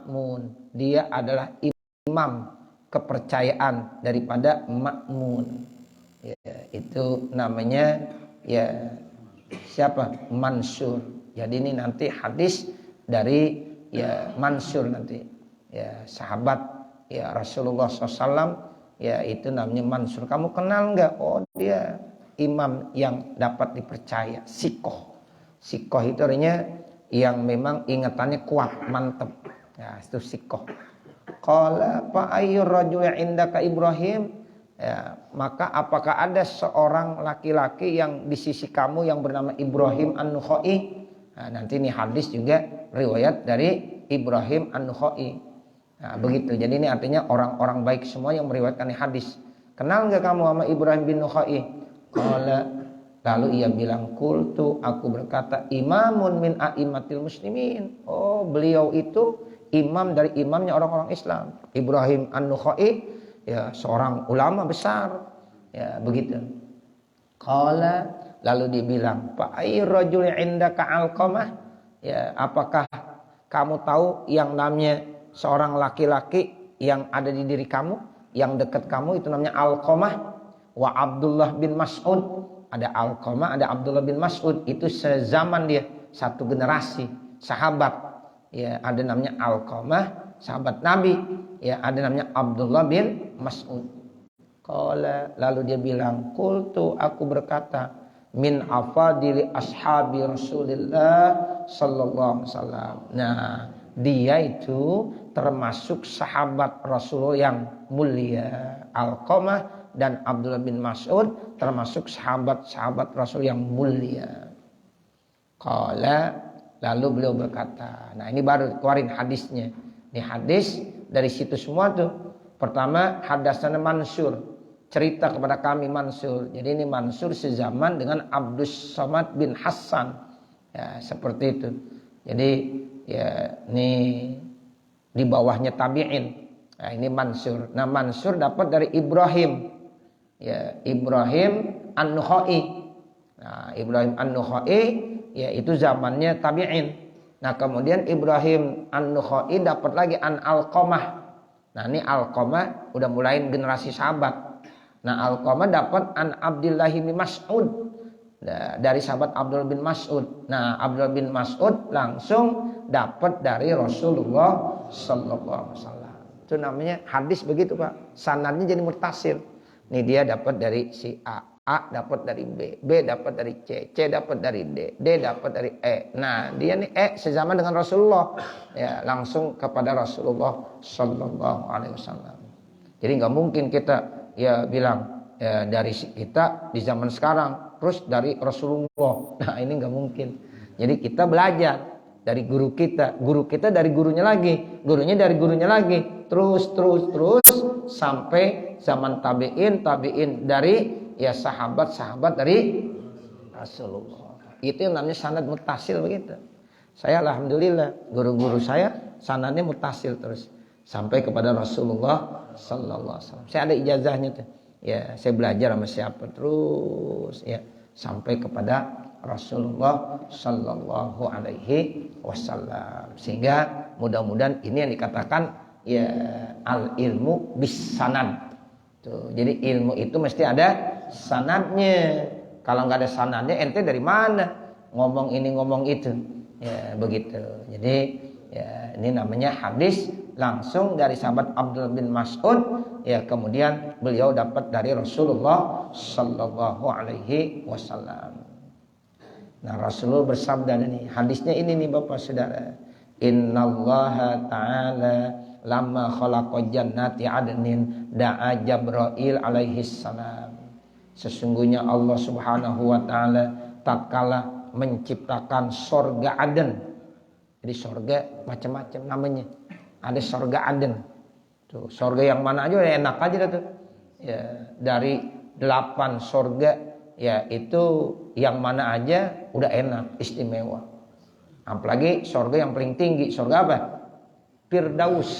ma'mun. Dia adalah imam kepercayaan daripada Ma'mun. Ya, itu namanya ya siapa? Mansur. Jadi ini nanti hadis dari ya Mansur nanti. Ya sahabat ya Rasulullah SAW ya itu namanya Mansur. Kamu kenal nggak? Oh dia imam yang dapat dipercaya. Sikoh. Sikoh itu artinya yang memang ingatannya kuat, mantap. Ya itu sikoh. Qala fa ayyur rajul indaka Ibrahim, ya, maka apakah ada seorang laki-laki yang di sisi kamu yang bernama Ibrahim An-Nukhai? Nah, nanti ini hadis juga riwayat dari Ibrahim An-Nukhai. Nah, begitu. Jadi ini artinya orang-orang baik semua yang meriwayatkan hadis. Kenal enggak kamu sama Ibrahim bin Nukhai? Qala, lalu ia bilang, qultu, aku berkata, imamun min a'immatil muslimin. Oh, beliau itu imam dari imamnya orang-orang Islam. Ibrahim An-Nukhai ya seorang ulama besar. Ya begitu. Qala, lalu dia bilang, fa ayyu rajul indaka Alqamah? Ya, apakah kamu tahu yang namanya seorang laki-laki yang ada di diri kamu, yang dekat kamu itu namanya Alqamah wa Abdullah bin Mas'ud. Ada Alqamah, ada Abdullah bin Mas'ud, itu sezaman dia, satu generasi sahabat. Ya, ada namanya Alqamah, sahabat Nabi. Ya, ada namanya Abdullah bin Mas'ud. Qala, lalu dia bilang, qultu, aku berkata, min afadili ashabi Rasulillah sallallahu alaihi wasallam. Nah, dia itu termasuk sahabat Rasulullah yang mulia. Alqamah dan Abdullah bin Mas'ud termasuk sahabat-sahabat Rasul yang mulia. Qala, lalu beliau berkata, nah ini baru keluarin hadisnya. Ini hadis dari situ semua tuh. Pertama, hadatsana Mansur, cerita kepada kami Mansur. Jadi ini Mansur sezaman dengan Abdus Samad bin Hasan. Ya, seperti itu. Jadi ya ini di bawahnya tabi'in. Nah, ini Mansur. Nah, Mansur dapat dari Ibrahim. Ya, Ibrahim An-Nukhai. Nah, Ibrahim An-Nukhai ya itu zamannya tabi'in. Nah kemudian Ibrahim An-Nukhai dapat lagi an Alqamah. Nah ini Alqamah udah mulai generasi sahabat. Nah Alqamah dapat an Abdullah bin Mas'ud, nah, dari sahabat Abdullah bin Mas'ud. Nah Abdullah bin Mas'ud langsung dapat dari Rasulullah sallallahu alaihi wasallam. Itu namanya hadis begitu Pak. Sanadnya jadi muttasil. Nih dia dapat dari si A dapat dari B, B dapat dari C, C dapat dari D, D dapat dari E. Nah, dia nih E sezaman dengan Rasulullah. Ya, langsung kepada Rasulullah sallallahu alaihi wasallam. Jadi nggak mungkin kita ya bilang ya, dari kita di zaman sekarang terus dari Rasulullah. Nah, ini nggak mungkin. Jadi kita belajar dari guru kita dari gurunya lagi, gurunya dari gurunya lagi, terus sampai zaman tabi'in dari ya sahabat-sahabat dari Rasulullah. Itu yang namanya sanad muttasil begitu. Saya alhamdulillah guru-guru saya sanadnya muttasil terus sampai kepada Rasulullah sallallahu alaihi wasallam. Saya ada ijazahnya tuh. Ya, saya belajar sama siapa terus ya sampai kepada Rasulullah sallallahu alaihi wasallam. Sehingga mudah-mudahan ini yang dikatakan ya al ilmu bis sanad. Tuh, jadi ilmu itu mesti ada sanadnya. Kalau nggak ada sanadnya, ente dari mana ngomong ini ngomong itu? Ya begitu. Jadi ya ini namanya hadis langsung dari sahabat Abdullah bin Mas'ud. Ya kemudian beliau dapat dari Rasulullah sallallahu alaihi wasallam. Nah Rasulullah bersabda nih, hadisnya ini nih Bapak Saudara. Innallaha ta'ala lamma khalaqa jannati adnin da'a Jibril alaihi salam. Sesungguhnya Allah Subhanahu wa taala tatkala menciptakan sorga Aden. Jadi sorga macam-macam namanya. Ada sorga Aden. Tuh, sorga yang mana aja enak aja tuh. Ya, dari 8 sorga ya itu yang mana aja udah enak, istimewa. Apalagi sorga yang paling tinggi, sorga apa? Firdaus.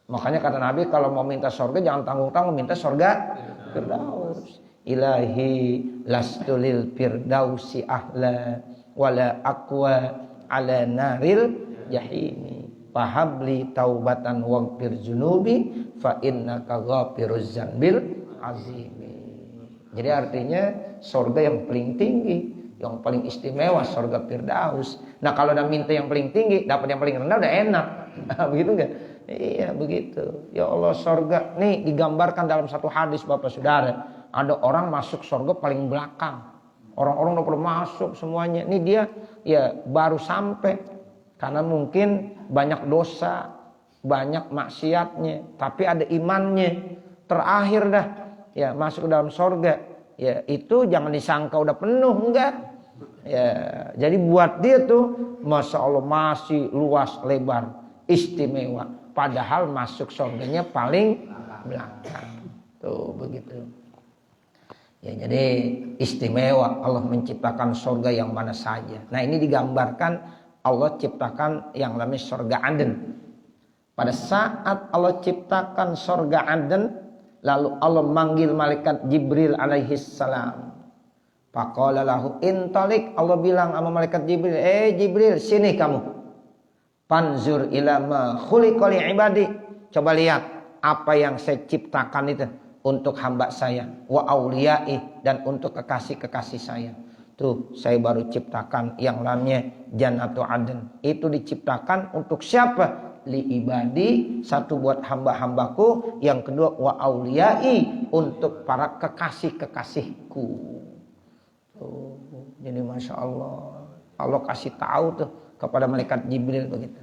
Makanya kata Nabi kalau mau minta sorga jangan tanggung-tanggung, minta sorga Firdaus. Ilahi lastulil firdausi ahla wala aqwa ala naril jahimi. fahabli taubatan waghfir dzunubi fa innaka ghafiruz dzanbil azim. Jadi artinya surga yang paling tinggi, yang paling istimewa, surga Firdaus. Nah kalau udah minta yang paling tinggi, dapat yang paling rendah udah enak. Begitu enggak? Iya begitu. Ya Allah, surga nih digambarkan dalam satu hadis Bapak Saudara. Ada orang masuk surga paling belakang. Orang-orang udah pada masuk semuanya. Ini dia ya baru sampai. Karena mungkin banyak dosa, banyak maksiatnya, tapi ada imannya. Terakhir dah ya masuk ke dalam surga. Ya itu jangan disangka udah penuh, enggak. Ya, jadi buat dia tuh Masya Allah masih luas lebar, istimewa. Padahal masuk surganya paling belakang. Tuh begitu. Ya jadi istimewa Allah menciptakan surga yang mana saja. Nah ini digambarkan Allah ciptakan yang namanya surga Aden. Pada saat Allah ciptakan surga Aden, lalu Allah manggil malaikat Jibril alaihi salam. Faqala lahu intalik, Allah bilang sama malaikat Jibril, Jibril sini kamu. Panzur ila ma khuliqa li ibadi. Coba lihat apa yang saya ciptakan itu untuk hamba saya, wa auliyai, dan untuk kekasih-kekasih saya. Tuh saya baru ciptakan yang namanya Jannatu Aden. Itu diciptakan untuk siapa? Li ibadi, satu buat hamba-hambaku, yang kedua wa auliyai, untuk para kekasih-kekasihku. Tuh, jadi Masya Allah, Allah kasih tahu tuh kepada malaikat Jibril begitu.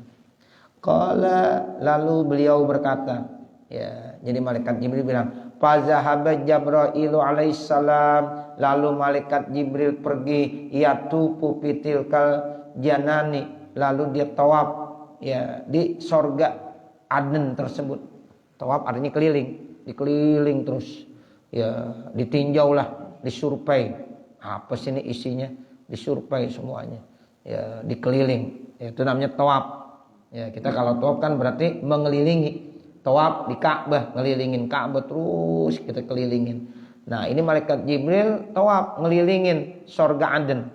Lalu beliau berkata, ya, jadi malaikat Jibril bilang, fazahaba Jibril alaihissalam, lalu malaikat Jibril pergi, yatufu fitilkal janani, lalu dia tawaf ya di sorga Aden tersebut. Tawaf artinya keliling, dikeliling terus ya, ditinjau lah, disurvei apa sih ini isinya, disurvei semuanya ya, dikeliling ya, itu namanya tawaf ya. Kita kalau tawaf kan berarti mengelilingi, tawaf di Ka'bah, ngelilingin Ka'bah terus kita kelilingin. Nah ini malaikat Jibril tawaf ngelilingin sorga Aden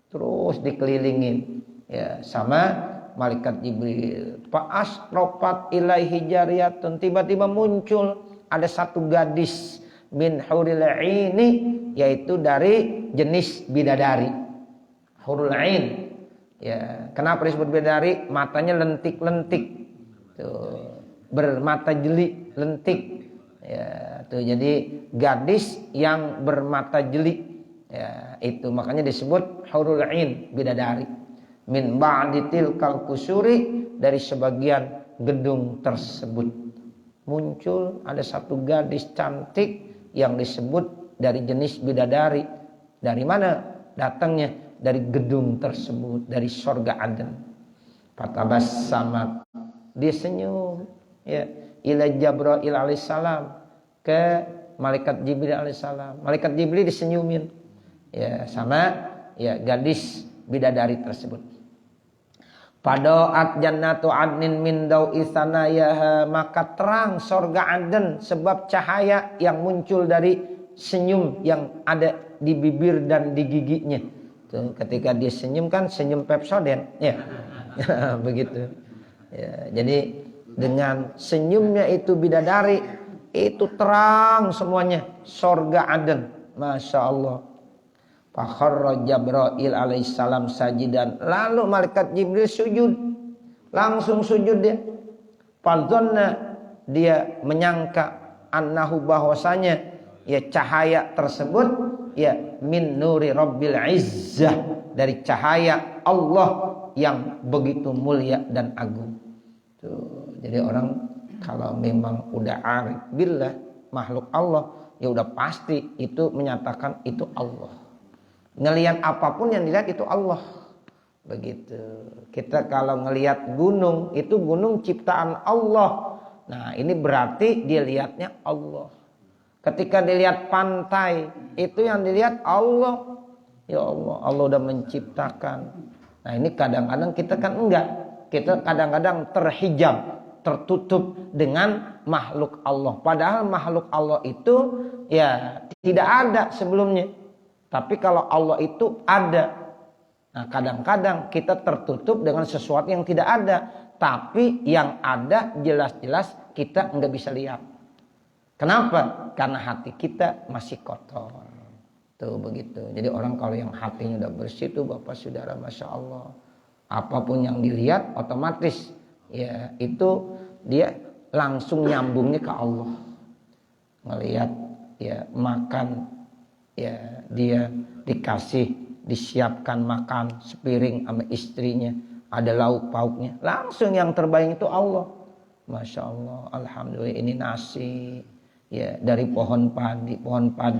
terus dikelilingin ya sama malaikat Jibril. Fa'asrofat ilaihi jariyatun, tiba-tiba muncul ada satu gadis min huril aini, yaitu dari jenis bidadari. Hurul ain ya, kenapa disebut bidadari? Matanya lentik-lentik tuh, bermata jeli lentik ya, tuh jadi gadis yang bermata jeli ya, itu makanya disebut hurul ain, bidadari. Min ba'di tilkal kusuri, dari sebagian gedung tersebut muncul ada satu gadis cantik yang disebut dari jenis bidadari. Dari mana datangnya? Dari gedung tersebut, dari surga Aden. Fatabas sama, dia senyum ya, ila Jibril alaihissalam, ke malaikat Jibril alaihissalam. Malaikat Jibril disenyumin ya sama ya gadis bidadari tersebut. Padoat jannatu adnin min dau'i sanayaha, maka terang surga Aden sebab cahaya yang muncul dari senyum yang ada di bibir dan di giginya. Tuh, ketika dia senyum kan senyum Pepsodent ya. Begitu. Ya, jadi dengan senyumnya itu bidadari itu terang semuanya surga Aden. Masya Allah. Fakharra Jibril alaihissalam sajidan, lalu malaikat Jibril sujud, langsung sujud dia. Fadzanna, dia menyangka annahu, bahwasanya ya cahaya tersebut ya min nuri rabbil izzah, dari cahaya Allah yang begitu mulia dan agung. Tuh, jadi orang kalau memang udah arif billah, makhluk Allah, ya udah pasti itu menyatakan itu Allah. Ngelihat apapun yang dilihat itu Allah. Begitu. Kita kalau ngelihat gunung, itu gunung ciptaan Allah. Nah, ini berarti dia lihatnya Allah. Ketika dilihat pantai, itu yang dilihat Allah. Ya Allah, Allah udah menciptakan. Nah, ini kadang-kadang kita kan enggak. Kita kadang-kadang terhijab, tertutup dengan makhluk Allah. Padahal makhluk Allah itu ya tidak ada sebelumnya. Tapi kalau Allah itu ada. Nah kadang-kadang kita tertutup dengan sesuatu yang tidak ada. tapi yang ada jelas-jelas kita nggak bisa lihat. Kenapa? Karena hati kita masih kotor. Tuh begitu. Jadi orang kalau yang hatinya udah bersih tuh Bapak Saudara, Masya Allah, apapun yang dilihat otomatis ya itu dia langsung nyambungnya ke Allah. Ngelihat ya makan ya dia disiapkan makan sepiring sama istrinya, ada lauk pauknya, langsung yang terbaik itu Allah. Masya Allah, alhamdulillah ini nasi ya dari pohon padi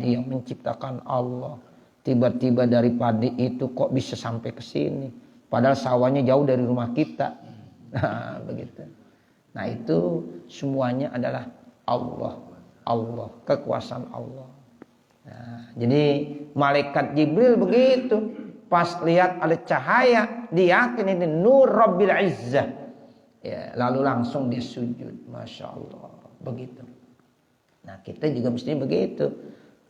yang menciptakan Allah. Tiba-tiba dari padi itu kok bisa sampai ke sini, padahal sawahnya jauh dari rumah kita. Nah begitu. Nah itu semuanya adalah Allah, kekuasaan Allah. Nah, jadi malaikat Jibril begitu, pas lihat ada cahaya, dia yakin ini nur Rabbil Izzah. Ya, lalu langsung dia sujud, Masya Allah, begitu. Nah kita juga mesti begitu.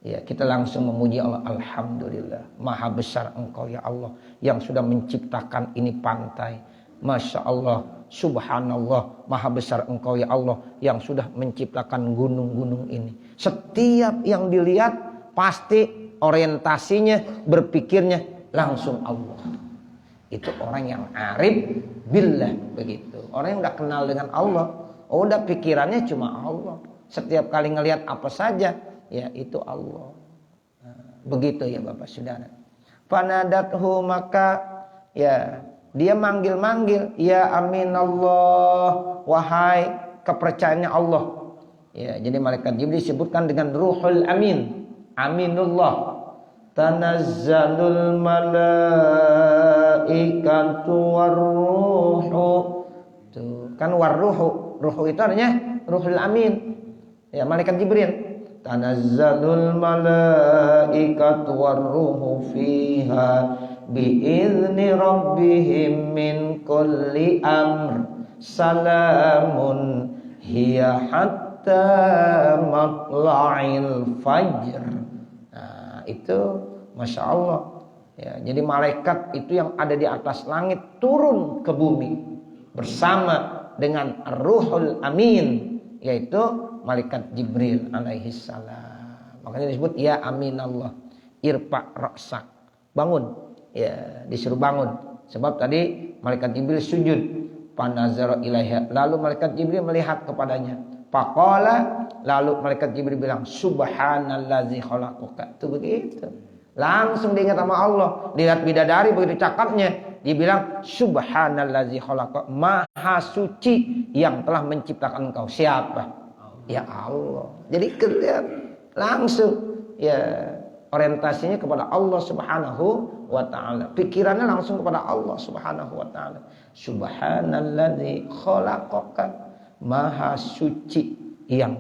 Ya, kita langsung memuji Allah. Alhamdulillah, maha besar Engkau ya Allah yang sudah menciptakan ini pantai. Masya Allah, subhanallah, maha besar Engkau ya Allah yang sudah menciptakan gunung-gunung ini. Setiap yang dilihat pasti orientasinya, berpikirnya langsung Allah. Itu orang yang arif billah begitu. Orang yang udah kenal dengan Allah, udah pikirannya cuma Allah. Setiap kali ngelihat apa saja, ya itu Allah. Nah, begitu ya Bapak Saudara. Fanadathu, maka ya dia manggil-manggil, ya aminallah, wahai kepercayaannya Allah. Ya, jadi malaikat Jibril disebutkan dengan Ruhul Amin. Aminullah. Tanazzalul malaikatu warruhu. Tuh, kan warruhu. Ruhu itu artinya Ruhul Amin. Ya, malaikat Jibril. Tanazzalul malaikatu warruhu fiha biizni rabbihim min kulli amr. Salamun hiya hatta matla'il fajr. Itu Masya Allah ya, jadi malaikat itu yang ada di atas langit turun ke bumi bersama dengan Ruhul Amin, yaitu malaikat Jibril alaihi salam. Makanya disebut ya aminallah, irfa ra'sak, bangun ya, disuruh bangun. Sebab tadi malaikat Jibril sujud, panazara ilaiha, lalu malaikat Jibril melihat kepadanya. Faqala, lalu malaikat Jibril bilang subhanallazi khalaqaka. Itu begitu. Langsung diingat sama Allah. Lihat bidadari begitu cakapnya, dibilang subhanallazi khalaqaka, maha suci yang telah menciptakan engkau. Siapa? Ya Allah. Jadi kelihatan langsung ya orientasinya kepada Allah Subhanahu wa taala. Pikirannya langsung kepada Allah Subhanahu wa taala. Subhanallazi khalaqaka, maha suci yang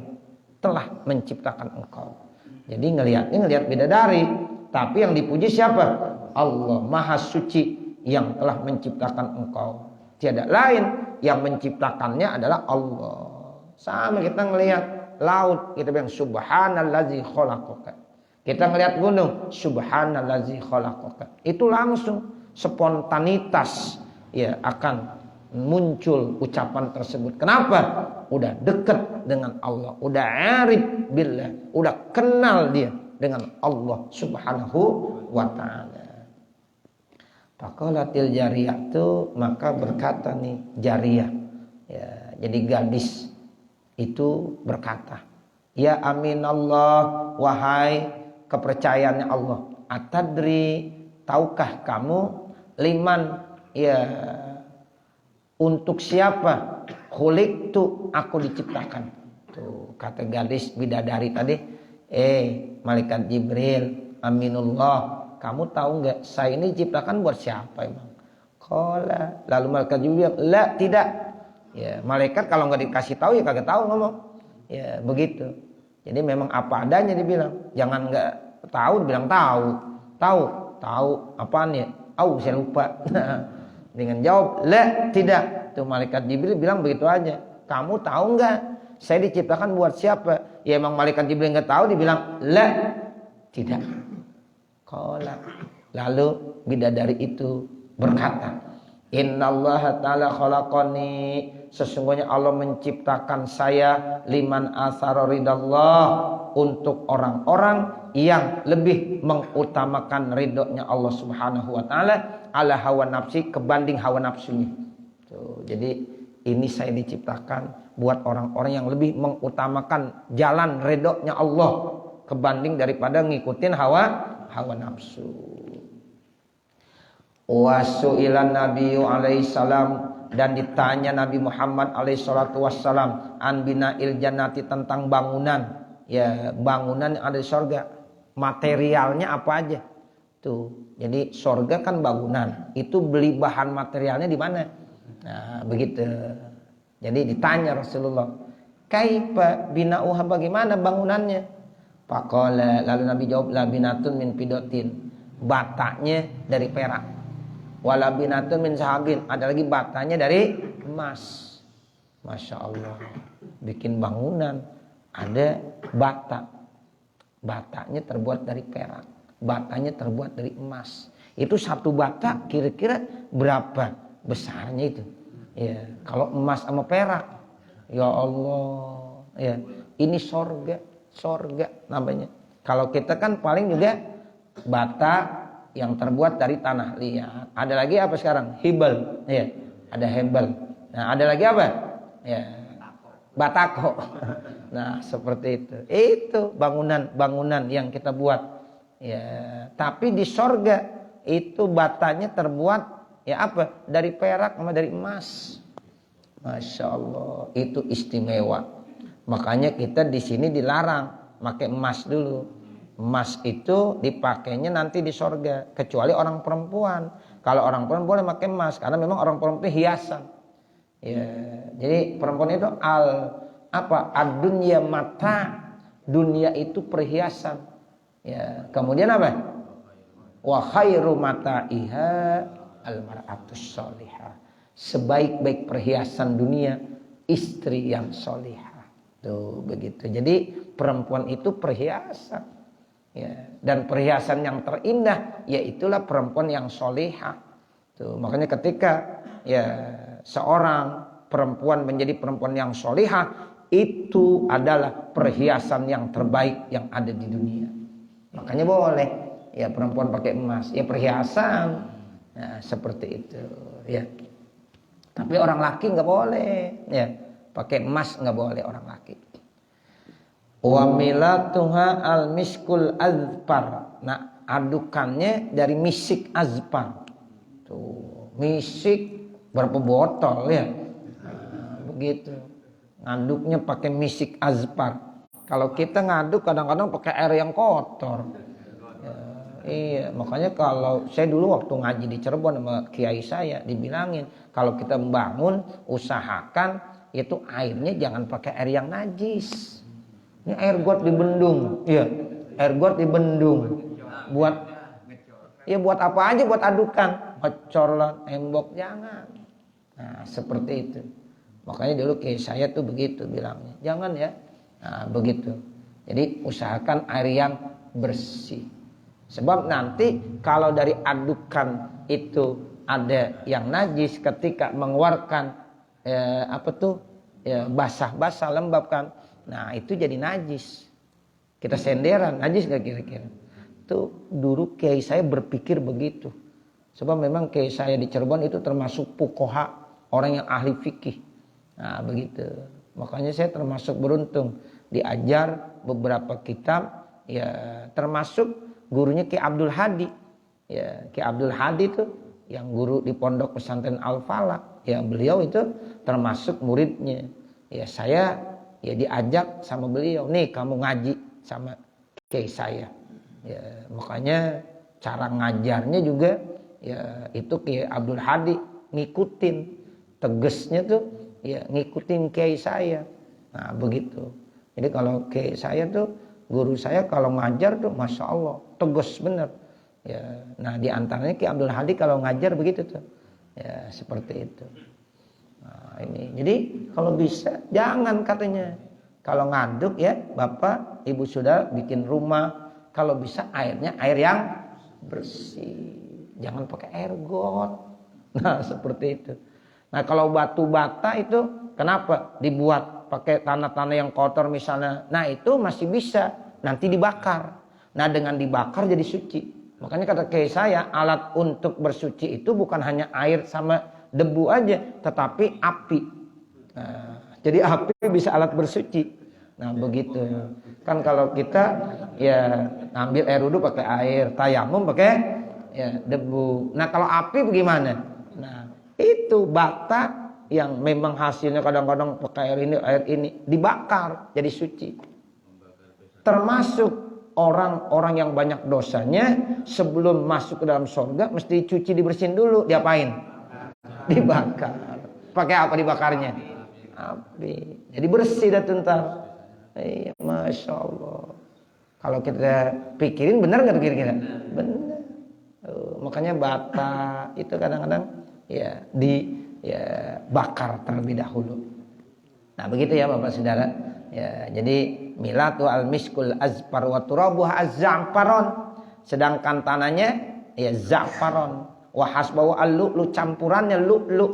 telah menciptakan engkau. Jadi ngelihat bidadari, tapi yang dipuji siapa? Allah, maha suci yang telah menciptakan engkau. Tiada lain yang menciptakannya adalah Allah. Sama kita ngelihat laut, kita bilang subhanallazi khalaqaka. Kita ngelihat gunung, subhanallazi khalaqaka. Itu langsung spontanitas ya akan muncul ucapan tersebut. Kenapa? Udah dekat dengan Allah, udah arif billah, udah kenal dia dengan Allah Subhanahu wa taala. Faqalatil jariyah itu, maka berkata nih jariyah ya, jadi gadis itu berkata, ya aminallah, wahai kepercayaannya Allah, atadri, tahukah kamu, liman ya, untuk siapa khuliqtu, aku diciptakan. Tuh kata gadis bidadari tadi, malaikat Jibril, aminullah, kamu tahu nggak saya ini diciptakan buat siapa emang? Qala, lalu malaikat Jibril, la, tidak. Ya, malaikat kalau nggak dikasih tahu ya kagak tahu ngomong. Ya, begitu. Jadi memang apa adanya dibilang. Jangan nggak tahu dibilang tahu. Tahu apaan ya? Saya lupa. Dengan jawab la, tidak. Tuh malaikat Jibril bilang begitu aja. Kamu tahu nggak saya diciptakan buat siapa? Ya emang malaikat Jibril nggak tahu, dibilang la, tidak. Qala, lalu bidadari itu berkata, Innallaha ta'ala khalaqani, sesungguhnya Allah menciptakan saya liman athara ridallah, untuk orang-orang yang lebih mengutamakan ridhonya Allah Subhanahu wa taala ala hawa nafsi, kebanding hawa nafsunya. Tuh, jadi ini saya diciptakan buat orang-orang yang lebih mengutamakan jalan ridhonya Allah kebanding daripada ngikutin hawa nafsu. Wasu'ilan nabiyyu alaihi salam, dan ditanya Nabi Muhammad alaihi salatu wassalam an bina'il jannati, tentang bangunan, ya bangunan yang ada di surga, materialnya apa aja tuh. Jadi surga kan bangunan, itu beli bahan materialnya di mana? Nah begitu. Jadi ditanya Rasulullah, kaifa bina'uha, bagaimana bangunannya? Faqala, lalu Nabi jawab, la binatun min fidatin, batanya dari perak. Wala binatun min sahabin, ada lagi batanya dari emas. Masya Allah, bikin bangunan ada bata, batanya terbuat dari perak, batanya terbuat dari emas. Itu satu bata kira-kira berapa besarnya itu? Ya, kalau emas sama perak, ya Allah, ya ini sorga namanya. Kalau kita kan paling juga bata yang terbuat dari tanah liat. Ada lagi apa sekarang? Hibel, ya, ada hebel. Nah, ada lagi apa? Ya, batako. Nah, seperti itu. Itu bangunan yang kita buat. Ya, tapi di sorga itu batanya terbuat ya apa? Dari perak sama dari emas. Masya Allah, itu istimewa. Makanya kita di sini dilarang pakai emas dulu. Emas itu dipakainya nanti di sorga, kecuali orang perempuan. Kalau orang perempuan boleh pakai emas, karena memang orang perempuan itu hiasan. Ya, jadi perempuan itu ad-dunya mata, dunia itu perhiasan. Ya, kemudian apa? Wa khairu mata'iha al-mar'atus sholihah. Sebaik-baik perhiasan dunia istri yang sholihah. Tuh begitu. Jadi perempuan itu perhiasan. Ya, dan perhiasan yang terindah yaitulah perempuan yang solehah. Tuh, makanya ketika ya seorang perempuan menjadi perempuan yang solehah, itu adalah perhiasan yang terbaik yang ada di dunia. Makanya boleh ya perempuan pakai emas, ya perhiasan. Nah, seperti itu ya. Tapi orang laki nggak boleh ya, pakai emas nggak boleh orang laki. Wa milatuha al-miskul azfar. Nah, adukannya dari misik azfar. Tuh, misik berapa botol ya? Nah, begitu. Ngaduknya pakai misik azfar. Kalau kita ngaduk kadang-kadang pakai air yang kotor. Ya, iya, makanya kalau saya dulu waktu ngaji di Cirebon sama kiai saya dibilangin, kalau kita membangun usahakan itu airnya jangan pakai air yang najis. Ini air got di bendung, iya, air got di bendung. Buat apa aja, buat adukan, ngecor lah, embok, jangan. Nah, seperti itu. Makanya dulu kayak saya tuh begitu bilangnya, jangan ya. Nah, begitu. Jadi usahakan air yang bersih. Sebab nanti kalau dari adukan itu ada yang najis, ketika mengeluarkan basah-basah lembab kan. Nah itu jadi najis. Kita senderan, najis gak kira-kira? Itu dulu kiai saya berpikir begitu. Sebab memang kiai saya di Cirebon itu termasuk fuqaha, orang yang ahli fikih. Nah begitu. Makanya saya termasuk beruntung diajar beberapa kitab, ya termasuk gurunya Ki Abdul Hadi. Ya, Ki Abdul Hadi itu yang guru di Pondok Pesantren Al-Falaq. Ya beliau itu termasuk muridnya. Ya saya ya diajak sama beliau, nih kamu ngaji sama kiai saya. Ya, makanya cara ngajarnya juga ya itu Kiai Abdul Hadi ngikutin, tegesnya tuh ya ngikutin kiai saya. Nah begitu. Jadi kalau kiai saya tuh, guru saya kalau ngajar tuh masya Allah tegas bener. Ya, nah di antaranya Kiai Abdul Hadi kalau ngajar begitu tuh. Ya seperti itu. Nah ini, jadi kalau bisa jangan katanya. Kalau ngaduk ya Bapak Ibu sudah bikin rumah, kalau bisa airnya air yang bersih. Jangan pakai air got. Nah, seperti itu. Nah, kalau batu bata itu kenapa dibuat pakai tanah-tanah yang kotor misalnya? Nah, itu masih bisa nanti dibakar. Nah, dengan dibakar jadi suci. Makanya kata kiai saya, alat untuk bersuci itu bukan hanya air sama debu aja, tetapi api. Nah, jadi api bisa alat bersuci. Nah, begitu. Kan kalau kita ya ambil air wudhu pakai air, tayamum pakai ya debu. Nah, kalau api bagaimana? Nah, itu bata yang memang hasilnya kadang-kadang pakai air ini dibakar jadi suci. Termasuk orang-orang yang banyak dosanya sebelum masuk ke dalam surga mesti cuci dibersihin dulu. Diapain? Dibakar. Pakai apa dibakarnya? Api. Jadi bersih dah tentar. Iya, masya Allah. Kalau kita pikirin benar nggak kira-kira? Benar. Makanya bata itu kadang-kadang ya bakar terlebih dahulu. Nah begitu ya Bapak Saudara. Ya, jadi milatu al-miskul azfar wa turabuha az-za'faron. Sedangkan tanahnya ya za'faron. Wa hasbahu al-lu'lu, campurannya lu'lu.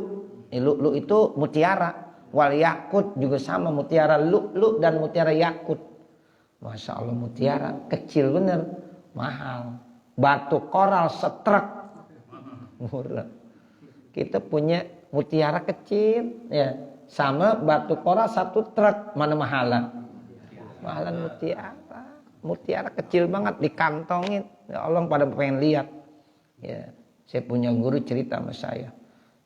Lu'lu itu mutiara. Wal yakut juga sama, mutiara lu'lu dan mutiara yakut. Masya Allah, mutiara kecil bener, mahal. Batu koral setrek murah. Kita punya mutiara kecil ya, sama batu koral satu truk, mana mahalan? Mahalan mutiara. Mutiara kecil banget dikantongin. Ya Allah, pada pengen lihat. Ya, saya punya guru cerita sama saya.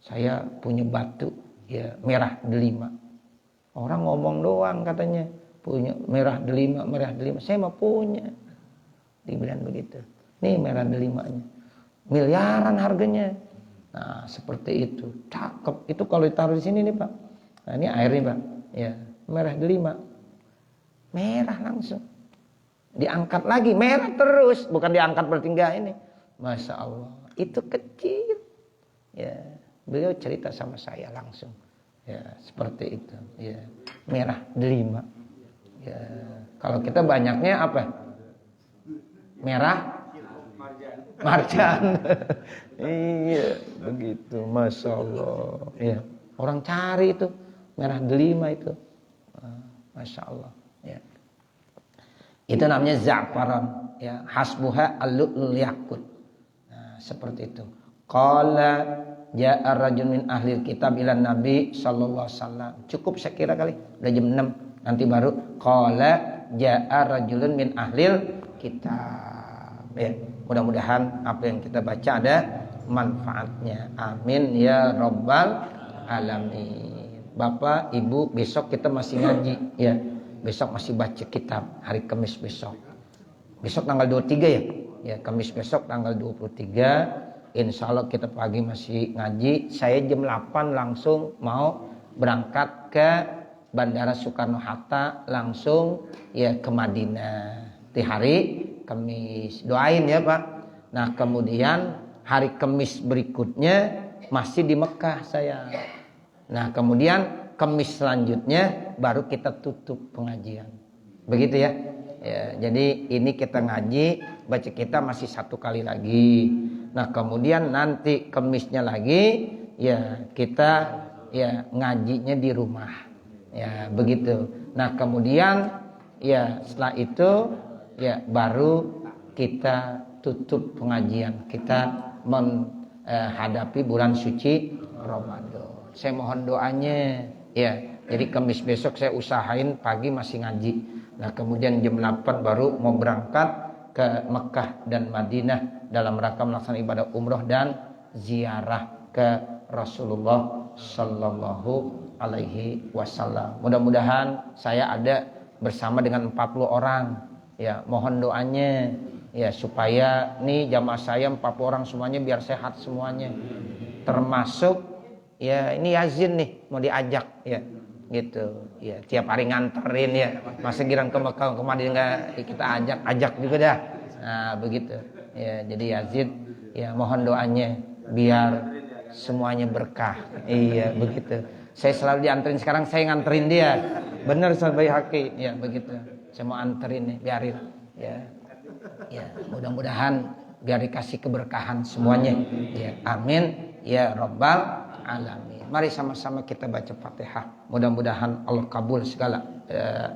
Saya punya batu ya merah delima. Orang ngomong doang katanya punya merah delima, merah delima. Saya mah punya. Dibilang begitu. Nih merah delimanya. Miliaran harganya. Nah, seperti itu. Cakep. Itu kalau ditaruh di sini nih, Pak. Nah, ini air nih, Pak. Ya, merah delima. Merah langsung. Diangkat lagi, merah terus. Bukan diangkat berarti enggak ini. Masya Allah. Itu kecil. Ya, beliau cerita sama saya langsung. Ya, seperti itu. Ya, merah delima. Ya, kalau kita banyaknya apa? Merah marjan. Iya, begitu. Masya Allah. Ya, orang cari itu merah delima itu. Masya Allah. Ya. Itu namanya za'faran. Ya, hasbuha al-lu'lul yakut. Nah, seperti itu. Qala ja'a rajul min ahli kitab ila Nabi sallallahu alaihi wasallam. Cukup saya kira kali. Udah jam 6. Nanti baru qala ja'a rajulun min ahlil kitab. Ya, mudah-mudahan apa yang kita baca ada manfaatnya. Amin ya rabbal alamin. Bapak, Ibu, besok kita masih ngaji ya. Besok masih baca kitab hari Kamis besok. Besok tanggal 23 ya. Ya, Kamis besok tanggal 23. Insya Allah kita pagi masih ngaji. Saya jam 8 langsung mau berangkat ke Bandara Soekarno-Hatta langsung ya ke Madinah. Di hari Kamis. Doain ya Pak. Nah, kemudian hari Kamis berikutnya masih di Mekah saya. Nah, kemudian Kamis selanjutnya baru kita tutup pengajian. Begitu ya. Ya, jadi ini kita ngaji, baca kita masih 1 kali lagi. Nah, kemudian nanti Kamisnya lagi ya kita ya ngajinya di rumah. Ya, begitu. Nah, kemudian ya setelah itu ya baru kita tutup pengajian. Kita menghadapi bulan suci Ramadan. Saya mohon doanya ya. Jadi Kamis besok saya usahain pagi masih ngaji. Nah, kemudian jam 8 baru mau berangkat ke Mekah dan Madinah dalam rangka melaksanakan ibadah umroh dan ziarah ke Rasulullah sallallahu alaihi wasallam. Mudah-mudahan saya ada bersama dengan 40 orang. Ya, mohon doanya ya supaya nih jamaah saya 40 orang semuanya biar sehat semuanya. Termasuk ya ini Yazin nih mau diajak ya. Gitu ya, tiap hari nganterin ya, masa girang ke Mekah kemarin nggak kita ajak juga dah. Nah begitu ya, jadi Yazid ya mohon doanya biar semuanya berkah. Iya begitu, saya selalu dianterin, sekarang saya nganterin dia. Bener Sahabat Haki ya begitu, saya mau anterin nih, biarin ya. Ya mudah-mudahan biar dikasih keberkahan semuanya ya, amin ya rabbal alamin. Mari sama-sama kita baca Fatihah. Mudah-mudahan Allah kabul segala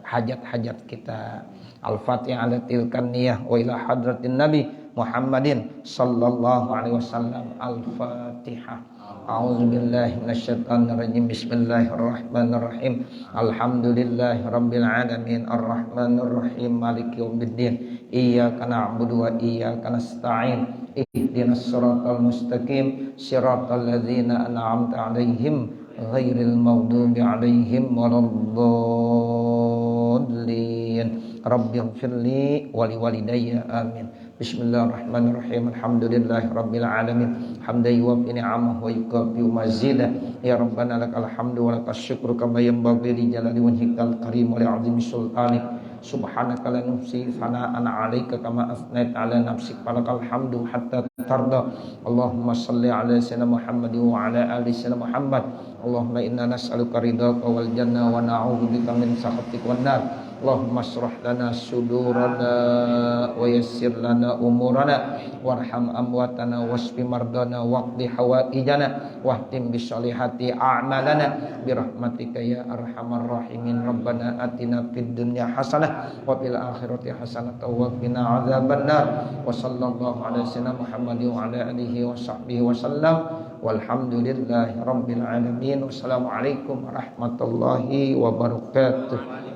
hajat-hajat kita. Al-Fatihah ala tilkan niyah wa ila hadratin Nabi Muhammadin sallallahu alaihi wasallam. Al-Fatihah. A'udzubillahi minasyaitonirrajim. Bismillahirrahmanirrahim. Alhamdulillahirabbil alamin arrahmanirrahim maliki yaumiddin. Iyyaka na'budu wa iyyaka nasta'in. Ihdinas siratal mustaqim siratal ladzina an'amta 'alaihim ghairil maghdubi 'alaihim waladdallin. Rabbighfirli wa liwalidayya amin. Bismillahirrahmanirrahim. Alhamdulillahirabbil alamin. Hamdan yuwaffi ni'amahu wa yukafi mazidah. Ya rabbana lakal hamdu wa lakas syukru kama yanbaghi li jalali wajhikal karim wa li'azimi sultanik. Subhanaka la nuhsi sana'an 'alaika kama athnait 'ala nafsik. Falakal hamdu hatta tarda. Allahumma shalli 'ala sayyidina Muhammad wa 'ala ali sayyidina Muhammad. Allahumma inna nas'aluka ridhaka wal jannah wa na'udzubika min sakhatik wan nar. Allahumma shrah lana sudurana wa yassir lana umurana warham amwatana wasfi mardana waqdi hawaijana wahtim bisolihati a'malana birahmatika ya arhamar rahimin. Rabbana atina fid dunya hasanah wa fil akhirati hasanah wa qina adzabannar. Wa sallallahu ala sayyidina Muhammad wa ala alihi wa sahbihi wa sallam. Walhamdulillahi rabbil alamin. Wassalamualaikum warahmatullahi wabarakatuh.